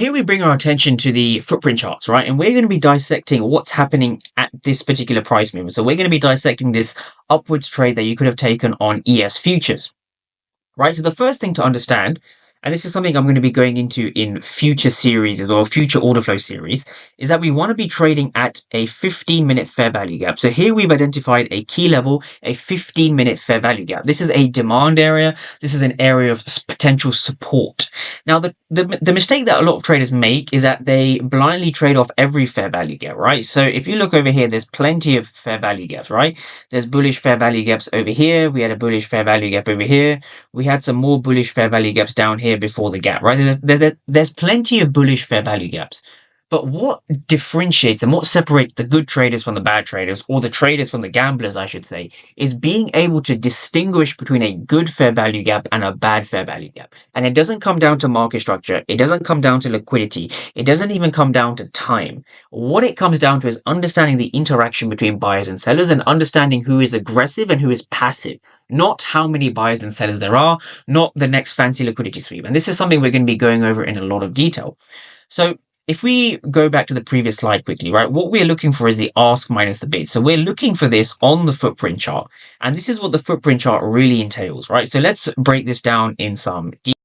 here we bring our attention to the footprint charts, right? And we're going to be dissecting what's happening at this particular price movement. So we're going to be dissecting this upwards trade that you could have taken on ES futures, right? So the first thing to understand, and this is something I'm going to be going into in future series as well, future order flow series, is that we want to be trading at a 15-minute fair value gap. So here we've identified a key level, a 15-minute fair value gap. This is a demand area. This is an area of potential support. Now, the mistake that a lot of traders make is that they blindly trade off every fair value gap, right? So if you look over here, there's plenty of fair value gaps, right? There's bullish fair value gaps over here. We had a bullish fair value gap over here. We had some more bullish fair value gaps down here before the gap, right? There's plenty of bullish fair value gaps. But what differentiates and what separates the good traders from the bad traders, or the traders from the gamblers, I should say, is being able to distinguish between a good fair value gap and a bad fair value gap. And it doesn't come down to market structure. It doesn't come down to liquidity. It doesn't even come down to time. What it comes down to is understanding the interaction between buyers and sellers and understanding who is aggressive and who is passive. Not how many buyers and sellers there are, not the next fancy liquidity sweep. And this is something we're going to be going over in a lot of detail. So if we go back to the previous slide quickly, right, what we're looking for is the ask minus the bid. So we're looking for this on the footprint chart. And this is what the footprint chart really entails, right? So let's break this down in some detail.